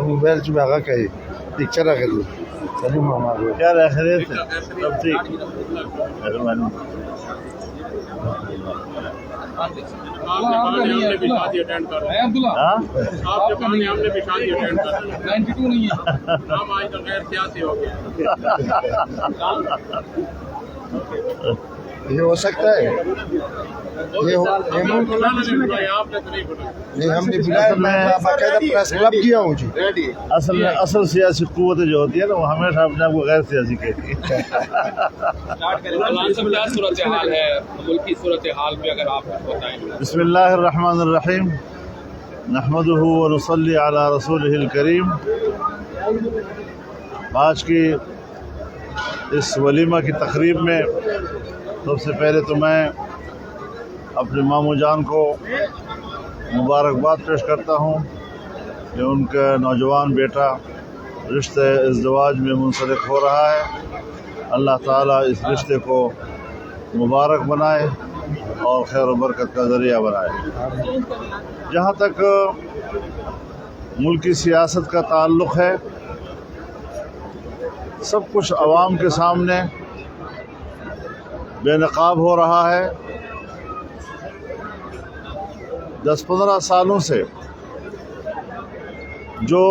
Mobile چباغا کہی picture رکھ دی کیا رکھ رہے تھے سب ٹھیک مہربانی یہ ہو سکتا ہے نہیں ہم نے باقاعدہ پریس کلب کیا ہوں جی اصل میں اصل سیاسی قوت جو ہوتی ہے نا وہ ہمیشہ اپنے آپ کو غیر سیاسی کہتی ہے بسم اللہ الرحمن الرحیم نحمدہ ونصلی علی رسولہ الکریم آج کی اس ولیمہ کی تقریب میں سب سے پہلے تو میں اپنے ماموں جان کو مبارکباد پیش کرتا ہوں کہ ان کا نوجوان بیٹا رشتہ ازدواج میں منسلک ہو رہا ہے. اللہ تعالیٰ اس رشتے کو مبارک بنائے اور خیر و برکت کا ذریعہ بنائے. جہاں تک ملکی سیاست کا تعلق ہے سب کچھ عوام کے سامنے بے نقاب ہو رہا ہے. 10-15 سالوں سے جو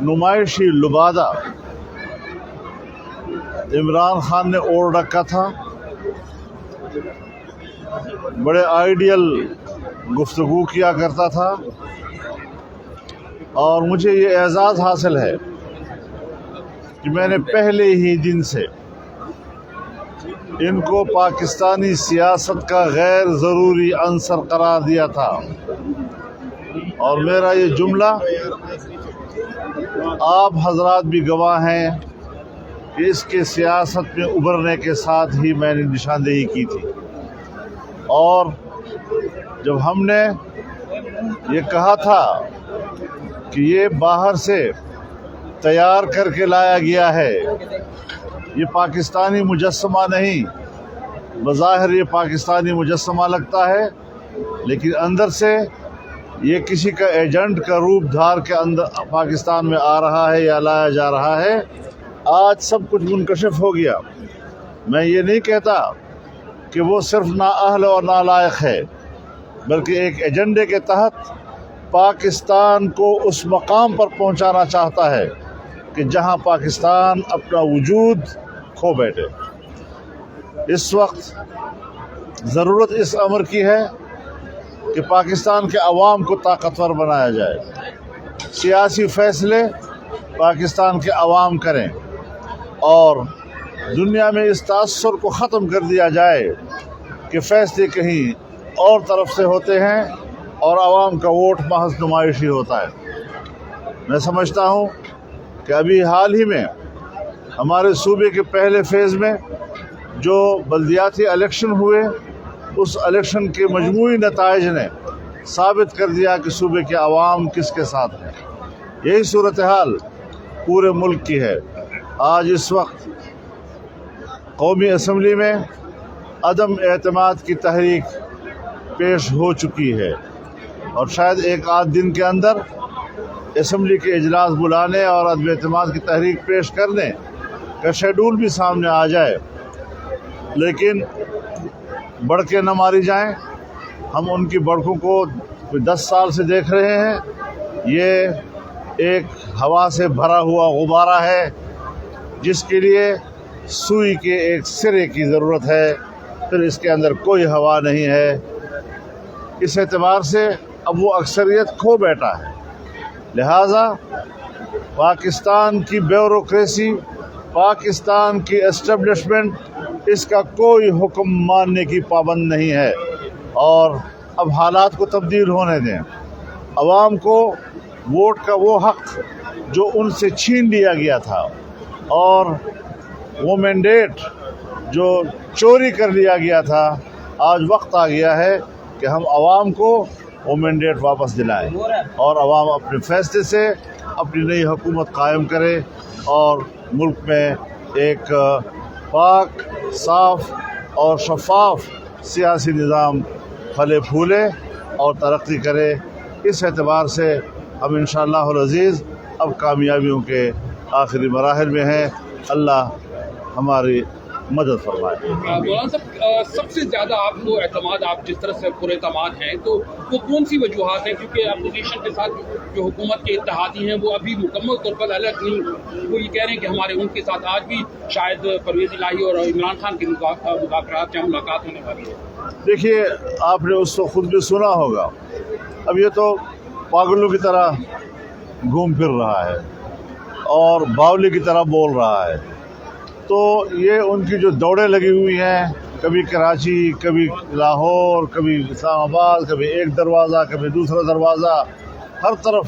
نمائشی لبادہ عمران خان نے اوڑھ رکھا تھا، بڑے آئیڈیل گفتگو کیا کرتا تھا، اور مجھے یہ اعزاز حاصل ہے کہ میں نے پہلے ہی دن سے ان کو پاکستانی سیاست کا غیر ضروری عنصر قرار دیا تھا، اور میرا یہ جملہ آپ حضرات بھی گواہ ہیں کہ اس کے سیاست میں ابھرنے کے ساتھ ہی میں نے نشاندہی کی تھی. اور جب ہم نے یہ کہا تھا کہ یہ باہر سے تیار کر کے لایا گیا ہے، یہ پاکستانی مجسمہ نہیں، بظاہر یہ پاکستانی مجسمہ لگتا ہے لیکن اندر سے یہ کسی کا ایجنٹ کا روپ دھار کے اندر پاکستان میں آ رہا ہے یا لایا جا رہا ہے. آج سب کچھ منکشف ہو گیا. میں یہ نہیں کہتا کہ وہ صرف نااہل اور نالائق ہے، بلکہ ایک ایجنڈے کے تحت پاکستان کو اس مقام پر پہنچانا چاہتا ہے کہ جہاں پاکستان اپنا وجود کھو بیٹھے. اس وقت ضرورت اس امر کی ہے کہ پاکستان کے عوام کو طاقتور بنایا جائے. سیاسی فیصلے پاکستان کے عوام کریں اور دنیا میں اس تاثر کو ختم کر دیا جائے کہ فیصلے کہیں اور طرف سے ہوتے ہیں اور عوام کا ووٹ محض نمائشی ہوتا ہے. میں سمجھتا ہوں کہ ابھی حال ہی میں ہمارے صوبے کے پہلے فیز میں جو بلدیاتی الیکشن ہوئے، اس الیکشن کے مجموعی نتائج نے ثابت کر دیا کہ صوبے کے عوام کس کے ساتھ ہیں. یہی صورتحال پورے ملک کی ہے. آج اس وقت قومی اسمبلی میں عدم اعتماد کی تحریک پیش ہو چکی ہے، اور شاید ایک آدھ دن کے اندر اسمبلی کے اجلاس بلانے اور عدم اعتماد کی تحریک پیش کرنے کا شیڈول بھی سامنے آ جائے. لیکن بڑکیں نہ ماری جائیں. ہم ان کی بڑکوں کو 10 سال سے دیکھ رہے ہیں. یہ ایک ہوا سے بھرا ہوا غبارہ ہے جس کے لیے سوئی کے ایک سرے کی ضرورت ہے، پھر اس کے اندر کوئی ہوا نہیں ہے. اس اعتبار سے اب وہ اکثریت کھو بیٹھا ہے. لہذا پاکستان کی بیوروکریسی، پاکستان کی اسٹیبلشمنٹ اس کا کوئی حکم ماننے کی پابند نہیں ہے، اور اب حالات کو تبدیل ہونے دیں. عوام کو ووٹ کا وہ حق جو ان سے چھین لیا گیا تھا، اور وہ مینڈیٹ جو چوری کر لیا گیا تھا، آج وقت آ گیا ہے کہ ہم عوام کو وہ مینڈیٹ واپس دلائیں اور عوام اپنے فیصلے سے اپنی نئی حکومت قائم کرے اور ملک میں ایک پاک، صاف اور شفاف سیاسی نظام پھلے پھولے اور ترقی کرے۔ اس اعتبار سے ہم انشاءاللہ العزیز اب کامیابیوں کے آخری مراحل میں ہیں۔ اللہ ہماری مدد فرمائے۔ مولانا صاحب، سب سے زیادہ آپ کو اعتماد، آپ جس طرح سے پورے اعتماد ہیں، تو وہ کون سی وجوہات ہیں؟ کیونکہ اپوزیشن کے ساتھ جو حکومت کے اتحادی ہیں وہ ابھی مکمل طور پر الگ نہیں، وہ یہ کہہ رہے ہیں کہ ہمارے ان کے ساتھ آج بھی شاید پرویز الہی اور عمران خان کے مذاکرات یا ملاقات ہونے والی ہے۔ دیکھیے، آپ نے اس کو خود بھی سنا ہوگا، اب یہ تو پاگلوں کی طرح گھوم پھر رہا ہے اور باولی کی طرح بول رہا ہے، تو یہ ان کی جو دوڑیں لگی ہوئی ہیں، کبھی کراچی، کبھی لاہور، کبھی اسلام آباد، کبھی ایک دروازہ، کبھی دوسرا دروازہ، ہر طرف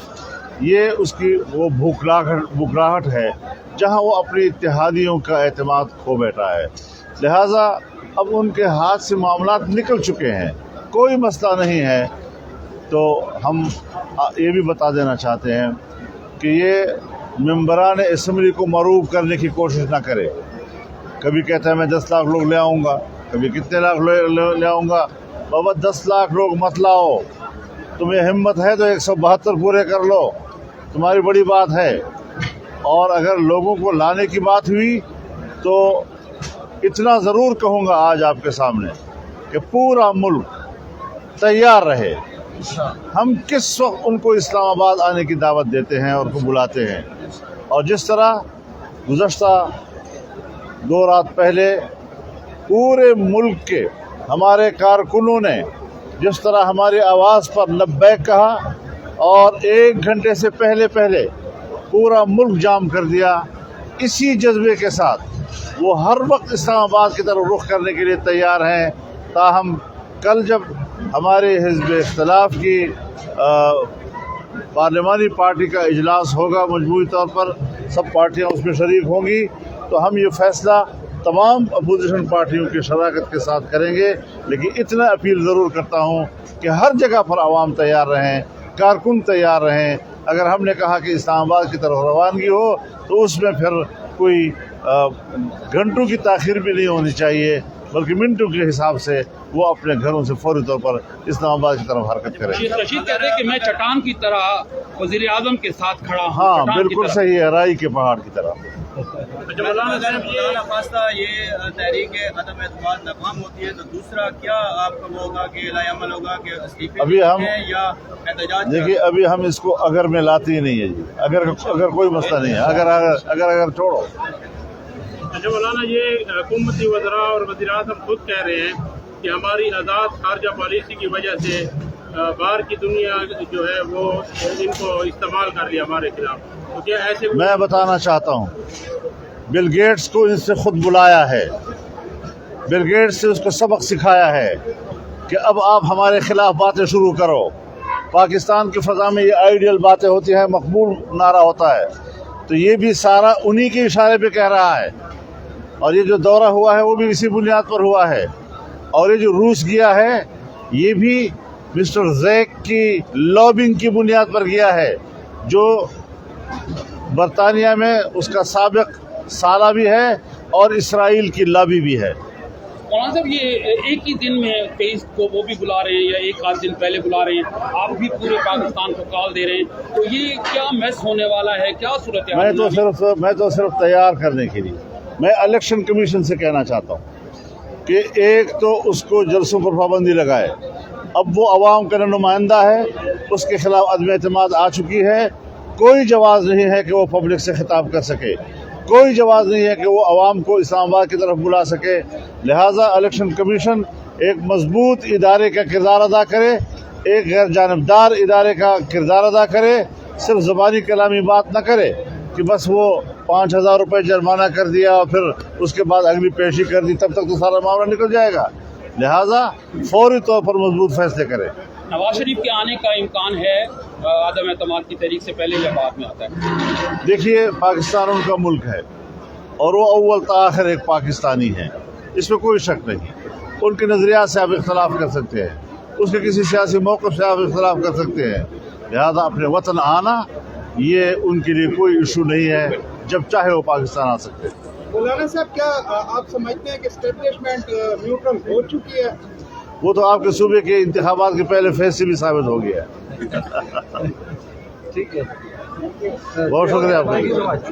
یہ اس کی وہ بھوکراہٹ ہے جہاں وہ اپنی اتحادیوں کا اعتماد کھو بیٹھا ہے۔ لہٰذا اب ان کے ہاتھ سے معاملات نکل چکے ہیں، کوئی مسئلہ نہیں ہے۔ تو ہم یہ بھی بتا دینا چاہتے ہیں کہ یہ ممبران اسمبلی کو مرعوب کرنے کی کوشش نہ کرے۔ کبھی کہتا ہے میں 10 لاکھ لوگ لے آؤں گا، کبھی کتنے لاکھ لے آؤں گا۔ بابا 10 لاکھ لوگ مت لاؤ، تمہیں ہمت ہے تو 172 پورے کر لو، تمہاری بڑی بات ہے۔ اور اگر لوگوں کو لانے کی بات ہوئی تو اتنا ضرور کہوں گا آج آپ کے سامنے کہ پورا ملک تیار رہے۔ ہم کس وقت ان کو اسلام آباد آنے کی دعوت دیتے ہیں اور کو بلاتے ہیں، اور جس طرح گزشتہ 2 رات پہلے پورے ملک کے ہمارے کارکنوں نے جس طرح ہماری آواز پر لبیک کہا اور 1 گھنٹے سے پہلے پورا ملک جام کر دیا، اسی جذبے کے ساتھ وہ ہر وقت اسلام آباد کی طرف رخ کرنے کے لیے تیار ہیں۔ تاہم کل جب ہمارے حزب اختلاف کی پارلیمانی پارٹی کا اجلاس ہوگا، مجموعی طور پر سب پارٹیاں اس میں شریک ہوں گی، تو ہم یہ فیصلہ تمام اپوزیشن پارٹیوں کی شراکت کے ساتھ کریں گے۔ لیکن اتنا اپیل ضرور کرتا ہوں کہ ہر جگہ پر عوام تیار رہیں، کارکن تیار رہیں۔ اگر ہم نے کہا کہ اسلام آباد کی طرف روانگی ہو تو اس میں پھر کوئی گھنٹوں کی تاخیر بھی نہیں ہونی چاہیے، بلکہ منٹوں کے حساب سے وہ اپنے گھروں سے فوری طور پر اسلام آباد کی طرف حرکت کریں۔ شیخ رشید کہتے ہیں کہ میں چٹان کی طرح وزیر اعظم کے ساتھ کھڑا ہوں۔ ہاں بالکل صحیح ہے، رائی کے پہاڑ کی طرح۔ خاصہ یہ تحریک عدم اعتماد ناکام ہوتی ہے تو دوسرا کیا آپ کا وہ ہوگا کہ لائے عمل ہوگا کہ استعفے ابھی ہم یا احتجاج؟ دیکھیے، ابھی ہم اس کو اگر میں لاتے ہی نہیں ہے جی، اگر کوئی مسئلہ نہیں ہے، اگر چھوڑو۔ اچھا مولانا، یہ حکومتی وزراء اور وزیر اعظم خود کہہ رہے ہیں کہ ہماری آزاد خارجہ پالیسی کی وجہ سے باہر کی دنیا جو ہے وہ ان کو استعمال کر لیا ہمارے خلاف، تو کیا ایسے؟ میں بتانا چاہتا ہوں، بل گیٹس کو اس سے خود بلایا ہے، بل گیٹس سے اس کو سبق سکھایا ہے کہ اب آپ ہمارے خلاف باتیں شروع کرو۔ پاکستان کی فضا میں یہ آئیڈیل باتیں ہوتی ہیں، مقبول نعرہ ہوتا ہے، تو یہ بھی سارا انہی کے اشارے پہ کہہ رہا ہے، اور یہ جو دورہ ہوا ہے وہ بھی اسی بنیاد پر ہوا ہے، اور یہ جو روس گیا ہے یہ بھی مسٹر زیک کی لابنگ کی بنیاد پر گیا ہے، جو برطانیہ میں اس کا سابق سالہ بھی ہے اور اسرائیل کی لابی بھی ہے۔ مولانا صاحب، یہ ایک ہی دن میں 23 کو وہ بھی بلا رہے ہیں یا ایک آدھ دن پہلے بلا رہے ہیں، آپ بھی پورے پاکستان کو کال دے رہے ہیں، تو یہ کیا میس ہونے والا ہے؟ کیا صورت میں تو صرف تیار کرنے کے لیے میں الیکشن کمیشن سے کہنا چاہتا ہوں کہ ایک تو اس کو جلسوں پر پابندی لگائے۔ اب وہ عوام کا نمائندہ ہے، اس کے خلاف عدم اعتماد آ چکی ہے، کوئی جواز نہیں ہے کہ وہ پبلک سے خطاب کر سکے، کوئی جواز نہیں ہے کہ وہ عوام کو اسلام آباد کی طرف بلا سکے۔ لہٰذا الیکشن کمیشن ایک مضبوط ادارے کا کردار ادا کرے، ایک غیر جانبدار ادارے کا کردار ادا کرے، صرف زبانی کلامی بات نہ کرے کہ بس وہ 5000 روپے جرمانہ کر دیا اور پھر اس کے بعد اگلی پیشی کر دی، تب تک تو سارا معاملہ نکل جائے گا۔ لہٰذا فوری طور پر مضبوط فیصلے کرے۔ نواز شریف کے آنے کا امکان ہے عدم اعتماد کی تحریک سے پہلے یا بعد میں آتا ہے؟ دیکھیے، پاکستان ان کا ملک ہے اور وہ اول تاخر ایک پاکستانی ہیں، اس میں کوئی شک نہیں. ان کے نظریات سے آپ اختلاف کر سکتے ہیں, اس کے کسی سیاسی موقف سے آپ اختلاف کر سکتے ہیں, لہذا اپنے وطن آنا یہ ان کے لیے کوئی ایشو نہیں ہے, جب چاہے وہ پاکستان آ سکتے ہیں. مولانا صاحب کیا آپ سمجھتے ہیں کہ اسٹیبلشمنٹ نیوٹرل ہو چکی ہے؟ وہ تو آپ کے صوبے کے انتخابات کے پہلے فیصلے سے بھی ثابت ہو گیا ہے. ٹھیک ہے, بہت شکریہ آپ کا.